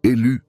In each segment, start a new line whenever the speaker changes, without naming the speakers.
Élu,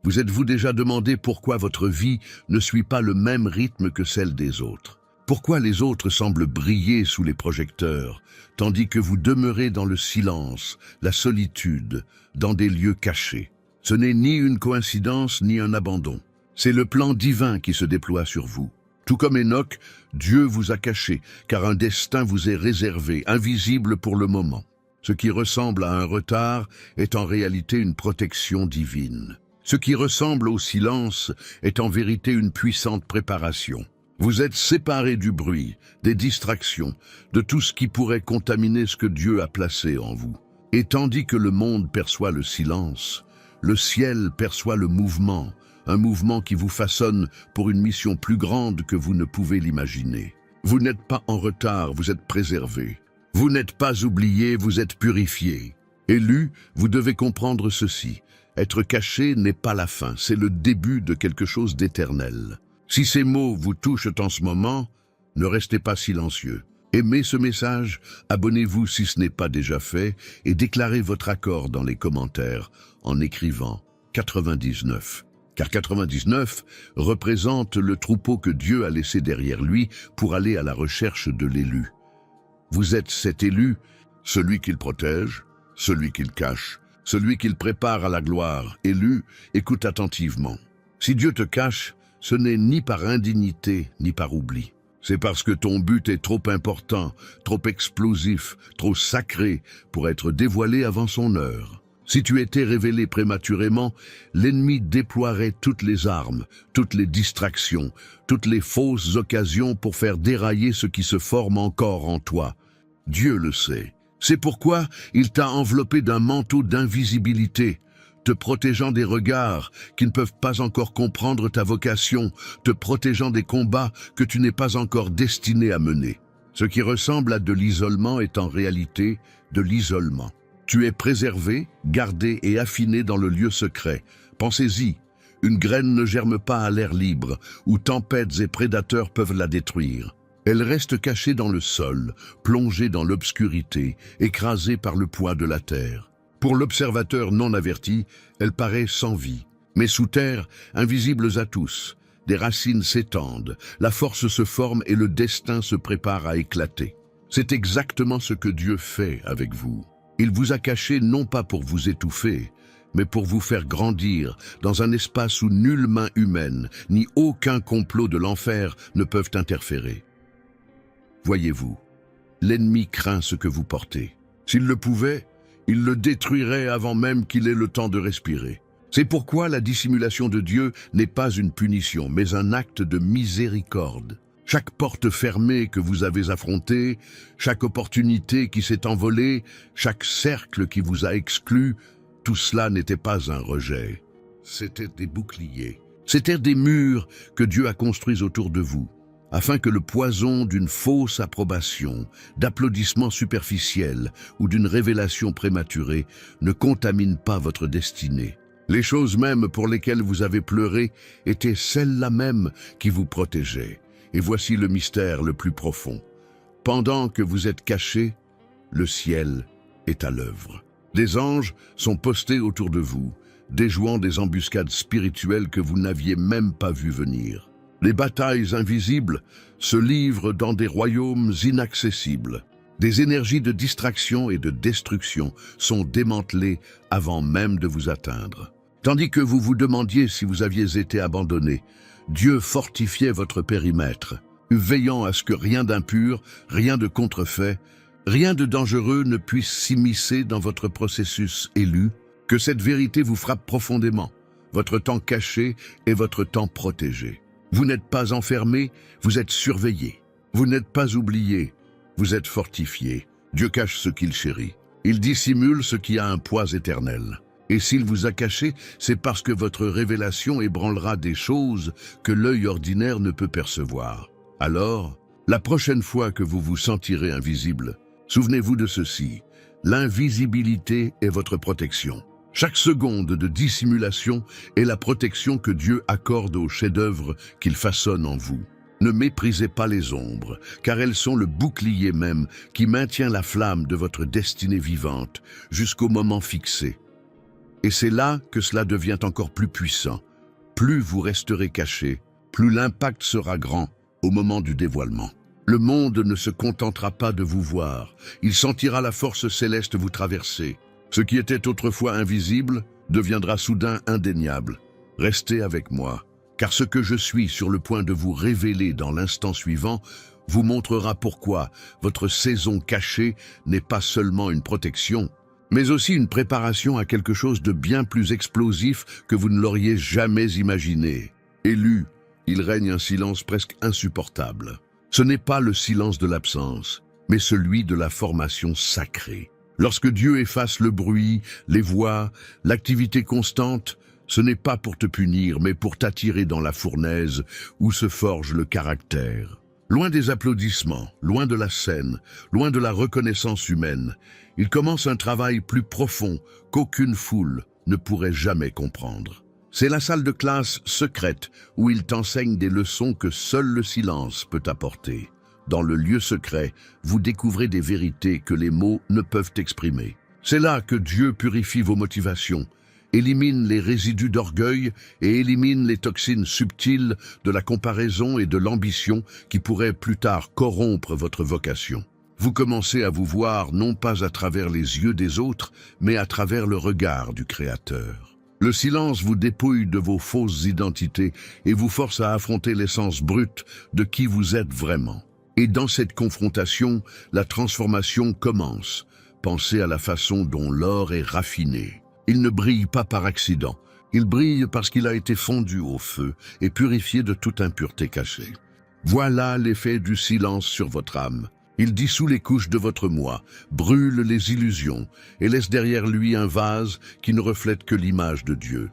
vous êtes-vous déjà demandé pourquoi votre vie ne suit pas le même rythme que celle des autres? Pourquoi les autres semblent briller sous les projecteurs, tandis que vous demeurez dans le silence, la solitude, dans des lieux cachés? Ce n'est ni une coïncidence ni un abandon. C'est le plan divin qui se déploie sur vous. Tout comme Enoch, Dieu vous a caché, car un destin vous est réservé, invisible pour le moment. Ce qui ressemble à un retard est en réalité une protection divine. Ce qui ressemble au silence est en vérité une puissante préparation. Vous êtes séparés du bruit, des distractions, de tout ce qui pourrait contaminer ce que Dieu a placé en vous. Et tandis que le monde perçoit le silence, le ciel perçoit le mouvement, un mouvement qui vous façonne pour une mission plus grande que vous ne pouvez l'imaginer. Vous n'êtes pas en retard, vous êtes préservés. Vous n'êtes pas oubliés, vous êtes purifiés. Élu, vous devez comprendre ceci. Être caché n'est pas la fin, c'est le début de quelque chose d'éternel. Si ces mots vous touchent en ce moment, ne restez pas silencieux. Aimez ce message, abonnez-vous si ce n'est pas déjà fait et déclarez votre accord dans les commentaires en écrivant 99. Car 99 représente le troupeau que Dieu a laissé derrière lui pour aller à la recherche de l'élu. Vous êtes cet élu, celui qu'il protège, celui qu'il cache, celui qu'il prépare à la gloire. Élu, écoute attentivement. Si Dieu te cache, ce n'est ni par indignité ni par oubli. C'est parce que ton but est trop important, trop explosif, trop sacré pour être dévoilé avant son heure. Si tu étais révélé prématurément, l'ennemi déploierait toutes les armes, toutes les distractions, toutes les fausses occasions pour faire dérailler ce qui se forme encore en toi. Dieu le sait. C'est pourquoi il t'a enveloppé d'un manteau d'invisibilité, te protégeant des regards qui ne peuvent pas encore comprendre ta vocation, te protégeant des combats que tu n'es pas encore destiné à mener. Ce qui ressemble à de l'isolement est en réalité de l'isolement. Tu es préservé, gardé et affiné dans le lieu secret. Pensez-y, une graine ne germe pas à l'air libre, où tempêtes et prédateurs peuvent la détruire. Elle reste cachée dans le sol, plongée dans l'obscurité, écrasée par le poids de la terre. Pour l'observateur non averti, elle paraît sans vie. Mais sous terre, invisibles à tous, des racines s'étendent, la force se forme et le destin se prépare à éclater. C'est exactement ce que Dieu fait avec vous. Il vous a caché non pas pour vous étouffer, mais pour vous faire grandir dans un espace où nulle main humaine, ni aucun complot de l'enfer ne peuvent interférer. Voyez-vous, l'ennemi craint ce que vous portez. S'il le pouvait, il le détruirait avant même qu'il ait le temps de respirer. C'est pourquoi la dissimulation de Dieu n'est pas une punition, mais un acte de miséricorde. Chaque porte fermée que vous avez affrontée, chaque opportunité qui s'est envolée, chaque cercle qui vous a exclu, tout cela n'était pas un rejet. C'étaient des boucliers. C'étaient des murs que Dieu a construits autour de vous, afin que le poison d'une fausse approbation, d'applaudissements superficiels ou d'une révélation prématurée ne contamine pas votre destinée. Les choses mêmes pour lesquelles vous avez pleuré étaient celles-là même qui vous protégeaient. Et voici le mystère le plus profond. Pendant que vous êtes cachés, le ciel est à l'œuvre. Des anges sont postés autour de vous, déjouant des embuscades spirituelles que vous n'aviez même pas vues venir. Les batailles invisibles se livrent dans des royaumes inaccessibles. Des énergies de distraction et de destruction sont démantelées avant même de vous atteindre. Tandis que vous vous demandiez si vous aviez été abandonné, Dieu fortifiait votre périmètre, veillant à ce que rien d'impur, rien de contrefait, rien de dangereux ne puisse s'immiscer dans votre processus élu, que cette vérité vous frappe profondément, votre temps caché et votre temps protégé. Vous n'êtes pas enfermé, vous êtes surveillé. Vous n'êtes pas oublié, vous êtes fortifié. Dieu cache ce qu'il chérit. Il dissimule ce qui a un poids éternel. Et s'il vous a caché, c'est parce que votre révélation ébranlera des choses que l'œil ordinaire ne peut percevoir. Alors, la prochaine fois que vous vous sentirez invisible, souvenez-vous de ceci. L'invisibilité est votre protection. Chaque seconde de dissimulation est la protection que Dieu accorde au chef-d'œuvre qu'il façonne en vous. Ne méprisez pas les ombres, car elles sont le bouclier même qui maintient la flamme de votre destinée vivante jusqu'au moment fixé. Et c'est là que cela devient encore plus puissant. Plus vous resterez caché, plus l'impact sera grand au moment du dévoilement. Le monde ne se contentera pas de vous voir, il sentira la force céleste vous traverser. Ce qui était autrefois invisible deviendra soudain indéniable. Restez avec moi, car ce que je suis sur le point de vous révéler dans l'instant suivant vous montrera pourquoi votre saison cachée n'est pas seulement une protection, mais aussi une préparation à quelque chose de bien plus explosif que vous ne l'auriez jamais imaginé. Élu, il règne un silence presque insupportable. Ce n'est pas le silence de l'absence, mais celui de la formation sacrée. Lorsque Dieu efface le bruit, les voix, l'activité constante, ce n'est pas pour te punir, mais pour t'attirer dans la fournaise où se forge le caractère. Loin des applaudissements, loin de la scène, loin de la reconnaissance humaine, il commence un travail plus profond qu'aucune foule ne pourrait jamais comprendre. C'est la salle de classe secrète où il t'enseigne des leçons que seul le silence peut apporter. Dans le lieu secret, vous découvrez des vérités que les mots ne peuvent exprimer. C'est là que Dieu purifie vos motivations, élimine les résidus d'orgueil et élimine les toxines subtiles de la comparaison et de l'ambition qui pourraient plus tard corrompre votre vocation. Vous commencez à vous voir non pas à travers les yeux des autres, mais à travers le regard du Créateur. Le silence vous dépouille de vos fausses identités et vous force à affronter l'essence brute de qui vous êtes vraiment. Et dans cette confrontation, la transformation commence. Pensez à la façon dont l'or est raffiné. Il ne brille pas par accident, il brille parce qu'il a été fondu au feu et purifié de toute impureté cachée. Voilà l'effet du silence sur votre âme. Il dissout les couches de votre moi, brûle les illusions et laisse derrière lui un vase qui ne reflète que l'image de Dieu.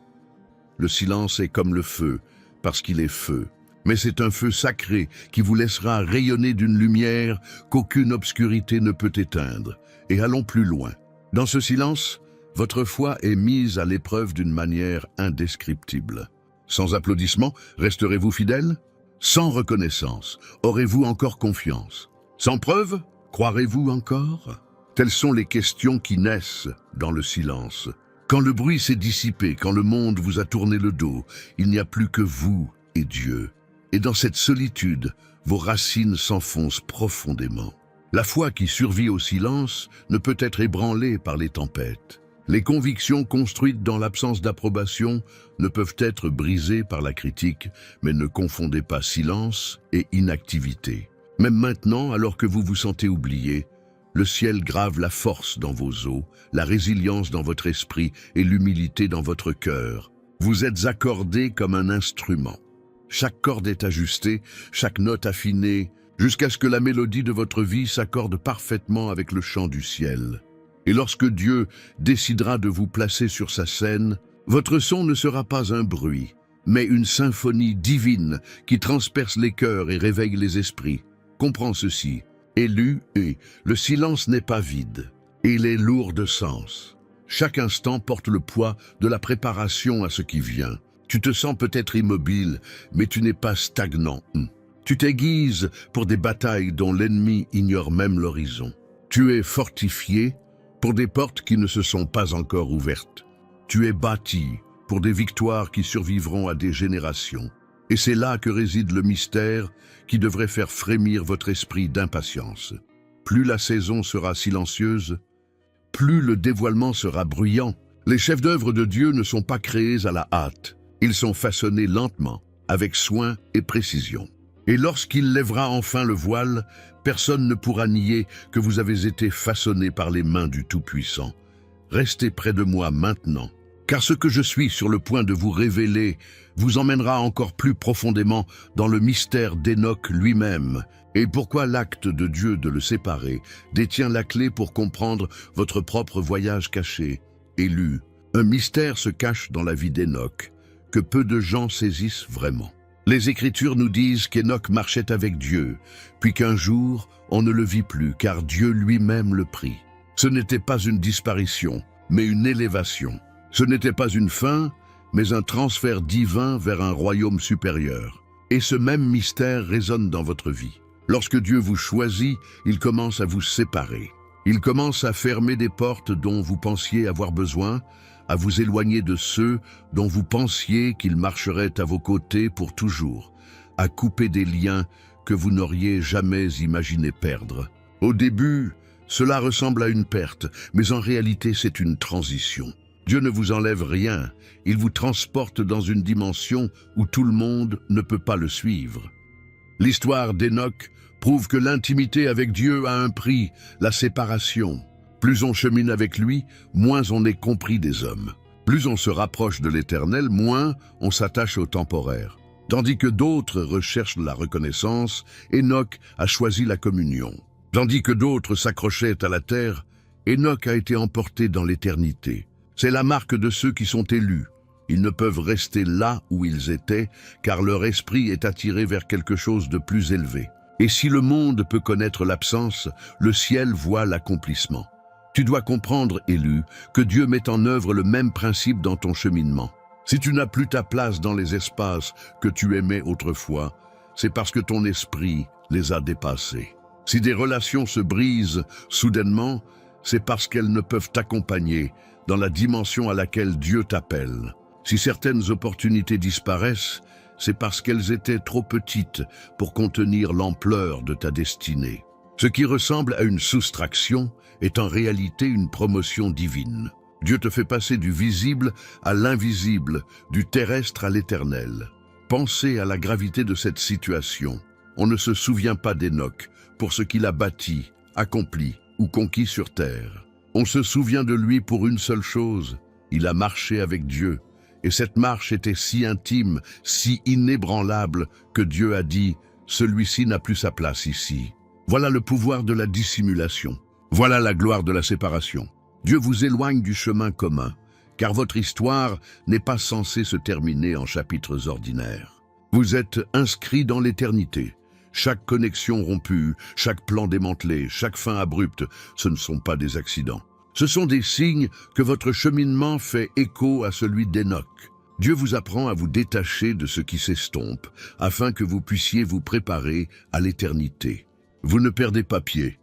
Le silence est comme le feu, parce qu'il est feu. Mais c'est un feu sacré qui vous laissera rayonner d'une lumière qu'aucune obscurité ne peut éteindre. Et allons plus loin. Dans ce silence, votre foi est mise à l'épreuve d'une manière indescriptible. Sans applaudissements, resterez-vous fidèle? Sans reconnaissance, aurez-vous encore confiance? Sans preuve, croirez-vous encore? Telles sont les questions qui naissent dans le silence. Quand le bruit s'est dissipé, quand le monde vous a tourné le dos, il n'y a plus que vous et Dieu. Et dans cette solitude, vos racines s'enfoncent profondément. La foi qui survit au silence ne peut être ébranlée par les tempêtes. Les convictions construites dans l'absence d'approbation ne peuvent être brisées par la critique, mais ne confondez pas silence et inactivité. Même maintenant, alors que vous vous sentez oublié, le ciel grave la force dans vos os, la résilience dans votre esprit et l'humilité dans votre cœur. Vous êtes accordé comme un instrument. Chaque corde est ajustée, chaque note affinée, jusqu'à ce que la mélodie de votre vie s'accorde parfaitement avec le chant du ciel. Et lorsque Dieu décidera de vous placer sur sa scène, votre son ne sera pas un bruit, mais une symphonie divine qui transperce les cœurs et réveille les esprits. Comprends ceci, élu, et le silence n'est pas vide, il est lourd de sens. Chaque instant porte le poids de la préparation à ce qui vient. Tu te sens peut-être immobile, mais tu n'es pas stagnant. Tu t'aiguises pour des batailles dont l'ennemi ignore même l'horizon. Tu es fortifié pour des portes qui ne se sont pas encore ouvertes. Tu es bâti pour des victoires qui survivront à des générations. Et c'est là que réside le mystère qui devrait faire frémir votre esprit d'impatience. Plus la saison sera silencieuse, plus le dévoilement sera bruyant. Les chefs d'œuvre de Dieu ne sont pas créés à la hâte. Ils sont façonnés lentement, avec soin et précision. Et lorsqu'il lèvera enfin le voile, personne ne pourra nier que vous avez été façonné par les mains du Tout-Puissant. Restez près de moi maintenant, car ce que je suis sur le point de vous révéler vous emmènera encore plus profondément dans le mystère d'Enoch lui-même, et pourquoi l'acte de Dieu de le séparer détient la clé pour comprendre votre propre voyage caché. Élu, un mystère se cache dans la vie d'Enoch, que peu de gens saisissent vraiment. Les Écritures nous disent qu'Enoch marchait avec Dieu, puis qu'un jour, on ne le vit plus, car Dieu lui-même le prit. Ce n'était pas une disparition, mais une élévation. Ce n'était pas une fin, mais un transfert divin vers un royaume supérieur. Et ce même mystère résonne dans votre vie. Lorsque Dieu vous choisit, il commence à vous séparer. Il commence à fermer des portes dont vous pensiez avoir besoin, à vous éloigner de ceux dont vous pensiez qu'ils marcheraient à vos côtés pour toujours, à couper des liens que vous n'auriez jamais imaginé perdre. Au début, cela ressemble à une perte, mais en réalité c'est une transition. Dieu ne vous enlève rien, il vous transporte dans une dimension où tout le monde ne peut pas le suivre. L'histoire d'Enoch prouve que l'intimité avec Dieu a un prix, la séparation. Plus on chemine avec lui, moins on est compris des hommes. Plus on se rapproche de l'Éternel, moins on s'attache au temporaire. Tandis que d'autres recherchent la reconnaissance, Enoch a choisi la communion. Tandis que d'autres s'accrochaient à la terre, Enoch a été emporté dans l'éternité. C'est la marque de ceux qui sont élus. Ils ne peuvent rester là où ils étaient, car leur esprit est attiré vers quelque chose de plus élevé. Et si le monde peut connaître l'absence, le ciel voit l'accomplissement. Tu dois comprendre, élu, que Dieu met en œuvre le même principe dans ton cheminement. Si tu n'as plus ta place dans les espaces que tu aimais autrefois, c'est parce que ton esprit les a dépassés. Si des relations se brisent soudainement, c'est parce qu'elles ne peuvent t'accompagner dans la dimension à laquelle Dieu t'appelle. Si certaines opportunités disparaissent, c'est parce qu'elles étaient trop petites pour contenir l'ampleur de ta destinée. Ce qui ressemble à une soustraction est en réalité une promotion divine. Dieu te fait passer du visible à l'invisible, du terrestre à l'éternel. Pensez à la gravité de cette situation. On ne se souvient pas d'Enoch pour ce qu'il a bâti, accompli ou conquis sur terre. On se souvient de lui pour une seule chose, il a marché avec Dieu. Et cette marche était si intime, si inébranlable, que Dieu a dit « Celui-ci n'a plus sa place ici ». Voilà le pouvoir de la dissimulation. Voilà la gloire de la séparation. Dieu vous éloigne du chemin commun, car votre histoire n'est pas censée se terminer en chapitres ordinaires. Vous êtes inscrit dans l'éternité. Chaque connexion rompue, chaque plan démantelé, chaque fin abrupte, ce ne sont pas des accidents. Ce sont des signes que votre cheminement fait écho à celui d'Enoch. Dieu vous apprend à vous détacher de ce qui s'estompe, afin que vous puissiez vous préparer à l'éternité. Vous ne perdez pas pied.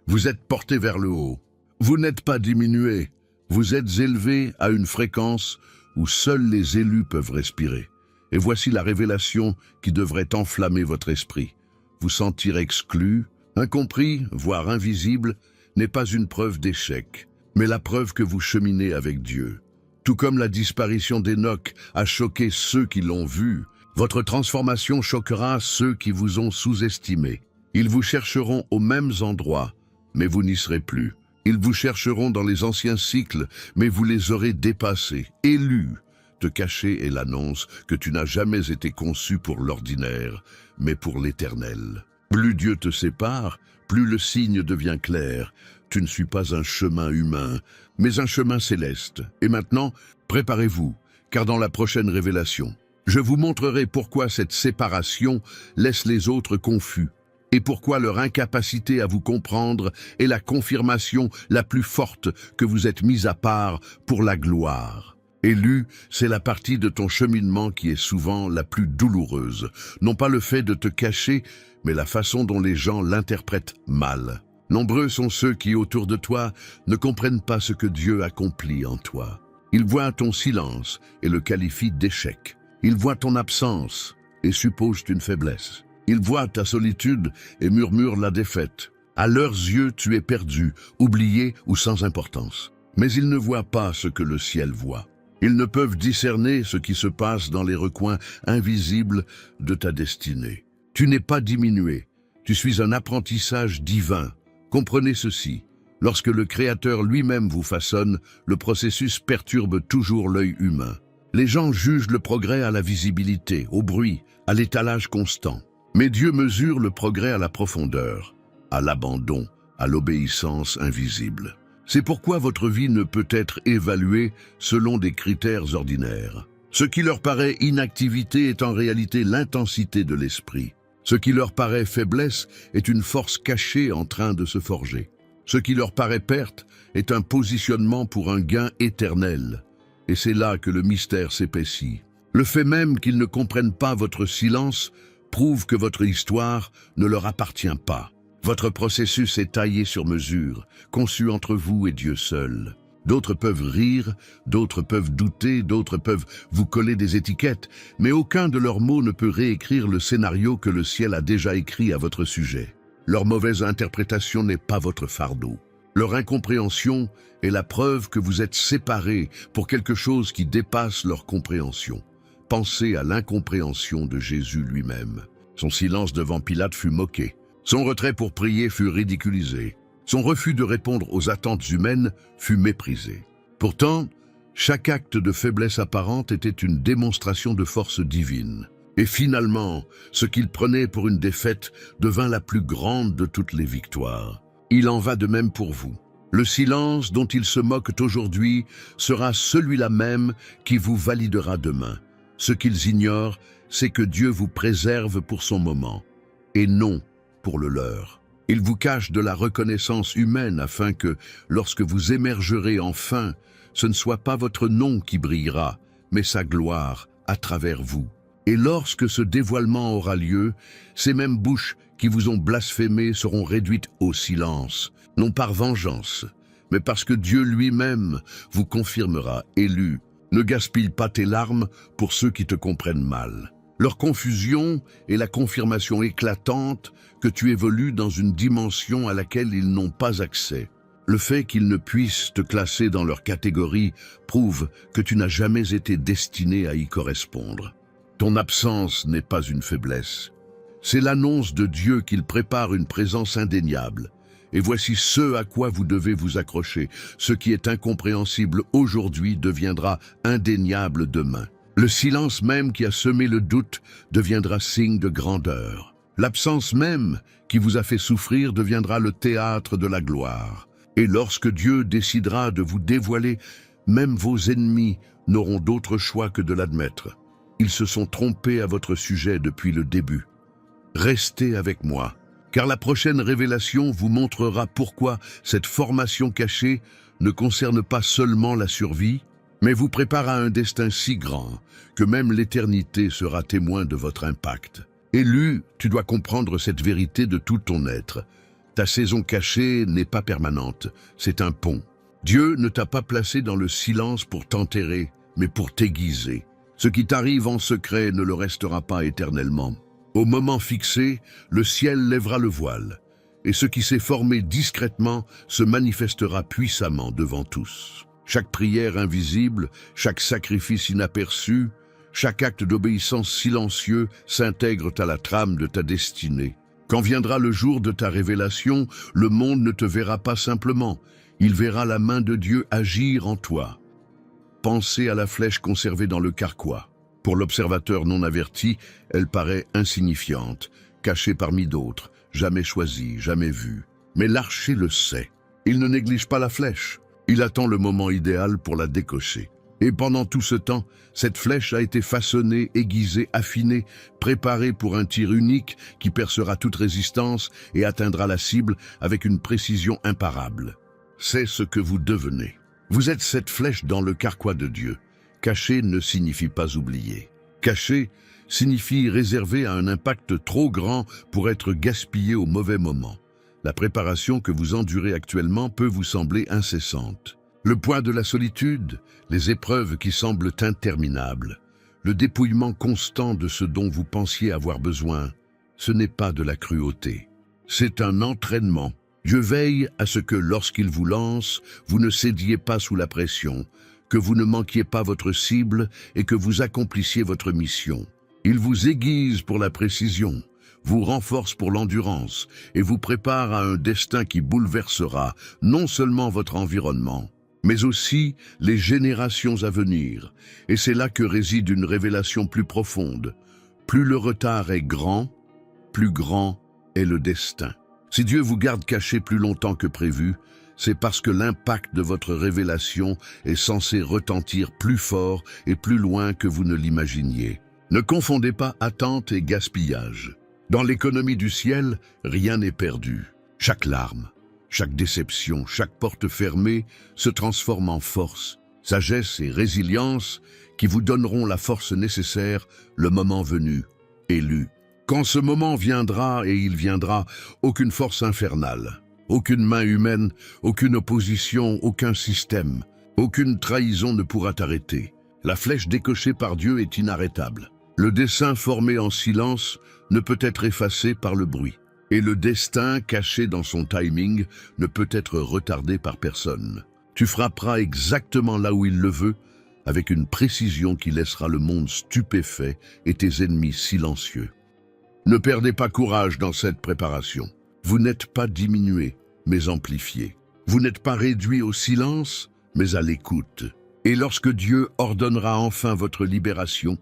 Vous êtes porté vers le haut. Vous n'êtes pas diminué. Vous êtes élevé à une fréquence où seuls les élus peuvent respirer. Et voici la révélation qui devrait enflammer votre esprit. Vous sentir exclu, incompris, voire invisible, n'est pas une preuve d'échec, mais la preuve que vous cheminez avec Dieu. Tout comme la disparition d'Enoch a choqué ceux qui l'ont vu, votre transformation choquera ceux qui vous ont sous-estimé. Ils vous chercheront aux mêmes endroits, mais vous n'y serez plus. Ils vous chercheront dans les anciens cycles, mais vous les aurez dépassés, élus. Te cacher est l'annonce que tu n'as jamais été conçu pour l'ordinaire, mais pour l'éternel. Plus Dieu te sépare, plus le signe devient clair. Tu ne suis pas un chemin humain, mais un chemin céleste. Et maintenant, préparez-vous, car dans la prochaine révélation, je vous montrerai pourquoi cette séparation laisse les autres confus, et pourquoi leur incapacité à vous comprendre est la confirmation la plus forte que vous êtes mis à part pour la gloire. Élu, c'est la partie de ton cheminement qui est souvent la plus douloureuse. Non pas le fait de te cacher, mais la façon dont les gens l'interprètent mal. Nombreux sont ceux qui, autour de toi, ne comprennent pas ce que Dieu accomplit en toi. Ils voient ton silence et le qualifient d'échec. Ils voient ton absence et supposent une faiblesse. Ils voient ta solitude et murmurent la défaite. À leurs yeux, tu es perdu, oublié ou sans importance. Mais ils ne voient pas ce que le ciel voit. Ils ne peuvent discerner ce qui se passe dans les recoins invisibles de ta destinée. Tu n'es pas diminué, tu suis un apprentissage divin. Comprenez ceci, lorsque le Créateur lui-même vous façonne, le processus perturbe toujours l'œil humain. Les gens jugent le progrès à la visibilité, au bruit, à l'étalage constant. Mais Dieu mesure le progrès à la profondeur, à l'abandon, à l'obéissance invisible. C'est pourquoi votre vie ne peut être évaluée selon des critères ordinaires. Ce qui leur paraît inactivité est en réalité l'intensité de l'esprit. Ce qui leur paraît faiblesse est une force cachée en train de se forger. Ce qui leur paraît perte est un positionnement pour un gain éternel. Et c'est là que le mystère s'épaissit. Le fait même qu'ils ne comprennent pas votre silence prouve que votre histoire ne leur appartient pas. Votre processus est taillé sur mesure, conçu entre vous et Dieu seul. D'autres peuvent rire, d'autres peuvent douter, d'autres peuvent vous coller des étiquettes, mais aucun de leurs mots ne peut réécrire le scénario que le ciel a déjà écrit à votre sujet. Leur mauvaise interprétation n'est pas votre fardeau. Leur incompréhension est la preuve que vous êtes séparés pour quelque chose qui dépasse leur compréhension. Pensez à l'incompréhension de Jésus lui-même. Son silence devant Pilate fut moqué. Son retrait pour prier fut ridiculisé. Son refus de répondre aux attentes humaines fut méprisé. Pourtant, chaque acte de faiblesse apparente était une démonstration de force divine. Et finalement, ce qu'il prenait pour une défaite devint la plus grande de toutes les victoires. Il en va de même pour vous. Le silence dont ils se moquent aujourd'hui sera celui-là même qui vous validera demain. Ce qu'ils ignorent, c'est que Dieu vous préserve pour son moment, et non pour le leur. Il vous cache de la reconnaissance humaine afin que, lorsque vous émergerez enfin, ce ne soit pas votre nom qui brillera, mais sa gloire à travers vous. Et lorsque ce dévoilement aura lieu, ces mêmes bouches qui vous ont blasphémé seront réduites au silence, non par vengeance, mais parce que Dieu lui-même vous confirmera élu. Ne gaspille pas tes larmes pour ceux qui te comprennent mal. Leur confusion est la confirmation éclatante que tu évolues dans une dimension à laquelle ils n'ont pas accès. Le fait qu'ils ne puissent te classer dans leur catégorie prouve que tu n'as jamais été destiné à y correspondre. Ton absence n'est pas une faiblesse. C'est l'annonce de Dieu qu'il prépare une présence indéniable. Et voici ce à quoi vous devez vous accrocher. Ce qui est incompréhensible aujourd'hui deviendra indéniable demain. Le silence même qui a semé le doute deviendra signe de grandeur. L'absence même qui vous a fait souffrir deviendra le théâtre de la gloire. Et lorsque Dieu décidera de vous dévoiler, même vos ennemis n'auront d'autre choix que de l'admettre. Ils se sont trompés à votre sujet depuis le début. Restez avec moi, car la prochaine révélation vous montrera pourquoi cette formation cachée ne concerne pas seulement la survie, mais vous prépare à un destin si grand que même l'éternité sera témoin de votre impact. Élu, tu dois comprendre cette vérité de tout ton être. Ta saison cachée n'est pas permanente, c'est un pont. Dieu ne t'a pas placé dans le silence pour t'enterrer, mais pour t'aiguiser. Ce qui t'arrive en secret ne le restera pas éternellement. Au moment fixé, le ciel lèvera le voile, et ce qui s'est formé discrètement se manifestera puissamment devant tous. Chaque prière invisible, chaque sacrifice inaperçu, chaque acte d'obéissance silencieux s'intègre à la trame de ta destinée. Quand viendra le jour de ta révélation, le monde ne te verra pas simplement, il verra la main de Dieu agir en toi. Pensez à la flèche conservée dans le carquois. Pour l'observateur non averti, elle paraît insignifiante, cachée parmi d'autres, jamais choisie, jamais vue. Mais l'archer le sait. Il ne néglige pas la flèche. Il attend le moment idéal pour la décocher. Et pendant tout ce temps, cette flèche a été façonnée, aiguisée, affinée, préparée pour un tir unique qui percera toute résistance et atteindra la cible avec une précision imparable. C'est ce que vous devenez. Vous êtes cette flèche dans le carquois de Dieu. Caché ne signifie pas oublié. Caché signifie réservé à un impact trop grand pour être gaspillé au mauvais moment. La préparation que vous endurez actuellement peut vous sembler incessante. Le poids de la solitude, les épreuves qui semblent interminables, le dépouillement constant de ce dont vous pensiez avoir besoin, ce n'est pas de la cruauté. C'est un entraînement. Dieu veille à ce que lorsqu'il vous lance, vous ne cédiez pas sous la pression, que vous ne manquiez pas votre cible et que vous accomplissiez votre mission. Il vous aiguise pour la précision, vous renforce pour l'endurance et vous prépare à un destin qui bouleversera non seulement votre environnement, mais aussi les générations à venir. Et c'est là que réside une révélation plus profonde. Plus le retard est grand, plus grand est le destin. Si Dieu vous garde caché plus longtemps que prévu, c'est parce que l'impact de votre révélation est censé retentir plus fort et plus loin que vous ne l'imaginiez. Ne confondez pas attente et gaspillage. Dans l'économie du ciel, rien n'est perdu. Chaque larme, chaque déception, chaque porte fermée se transforme en force, sagesse et résilience qui vous donneront la force nécessaire le moment venu, élu. Quand ce moment viendra, et il viendra, aucune force infernale, aucune main humaine, aucune opposition, aucun système Aucune trahison ne pourra t'arrêter. La flèche décochée par Dieu est inarrêtable. Le dessein formé en silence ne peut être effacé par le bruit. Et le destin caché dans son timing ne peut être retardé par personne. Tu frapperas exactement là où il le veut, avec une précision qui laissera le monde stupéfait et tes ennemis silencieux. Ne perdez pas courage dans cette préparation. Vous n'êtes pas diminué, mais amplifié. Vous n'êtes pas réduit au silence, mais à l'écoute. Et lorsque Dieu ordonnera enfin votre libération,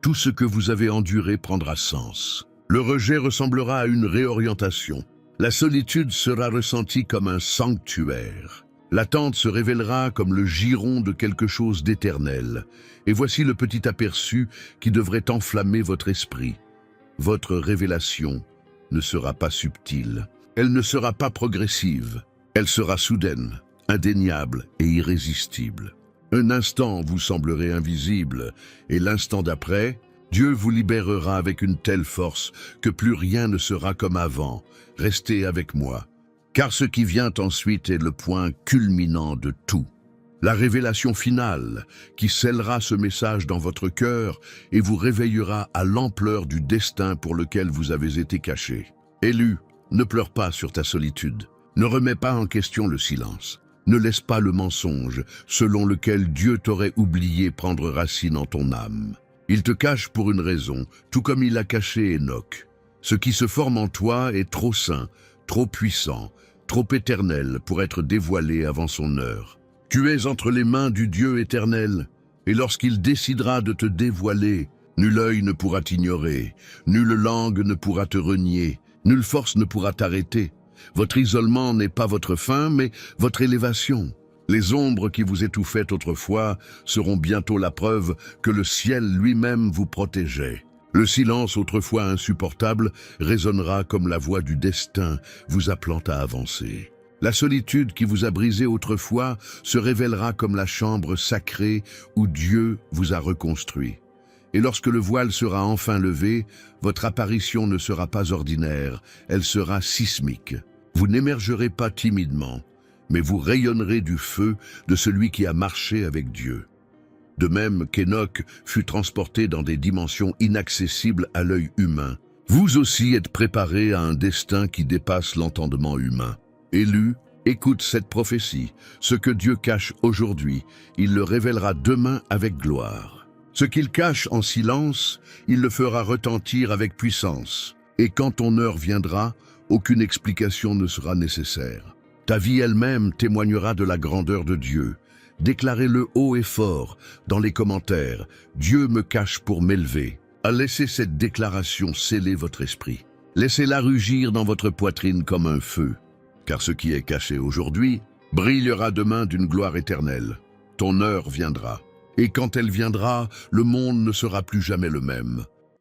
tout ce que vous avez enduré prendra sens. Le rejet ressemblera à une réorientation. La solitude sera ressentie comme un sanctuaire. L'attente se révélera comme le giron de quelque chose d'éternel. Et voici le petit aperçu qui devrait enflammer votre esprit. Votre révélation ne sera pas subtile. Elle ne sera pas progressive. Elle sera soudaine, indéniable et irrésistible. Un instant, vous semblerez invisible, et l'instant d'après, Dieu vous libérera avec une telle force que plus rien ne sera comme avant. Restez avec moi, car ce qui vient ensuite est le point culminant de tout. La révélation finale qui scellera ce message dans votre cœur et vous réveillera à l'ampleur du destin pour lequel vous avez été caché. Élu, ne pleure pas sur ta solitude. Ne remets pas en question le silence. Ne laisse pas le mensonge selon lequel Dieu t'aurait oublié prendre racine en ton âme. Il te cache pour une raison, tout comme il a caché Enoch. Ce qui se forme en toi est trop saint, trop puissant, trop éternel pour être dévoilé avant son heure. Tu es entre les mains du Dieu éternel, et lorsqu'il décidera de te dévoiler, nul œil ne pourra t'ignorer, nulle langue ne pourra te renier, nulle force ne pourra t'arrêter. Votre isolement n'est pas votre fin, mais votre élévation. Les ombres qui vous étouffaient autrefois seront bientôt la preuve que le ciel lui-même vous protégeait. Le silence autrefois insupportable résonnera comme la voix du destin vous appelant à avancer. La solitude qui vous a brisé autrefois se révélera comme la chambre sacrée où Dieu vous a reconstruit. Et lorsque le voile sera enfin levé, votre apparition ne sera pas ordinaire, elle sera sismique. Vous n'émergerez pas timidement, mais vous rayonnerez du feu de celui qui a marché avec Dieu. De même qu'Enoch fut transporté dans des dimensions inaccessibles à l'œil humain, vous aussi êtes préparés à un destin qui dépasse l'entendement humain. Élu, écoute cette prophétie. Ce que Dieu cache aujourd'hui, il le révélera demain avec gloire. Ce qu'il cache en silence, il le fera retentir avec puissance. Et quand ton heure viendra, aucune explication ne sera nécessaire. Ta vie elle-même témoignera de la grandeur de Dieu. Déclarez-le haut et fort dans les commentaires. Dieu me cache pour m'élever. Laissez cette déclaration sceller votre esprit. Laissez-la rugir dans votre poitrine comme un feu. Car ce qui est caché aujourd'hui brillera demain d'une gloire éternelle. Ton heure viendra. Et quand elle viendra, le monde ne sera plus jamais le même.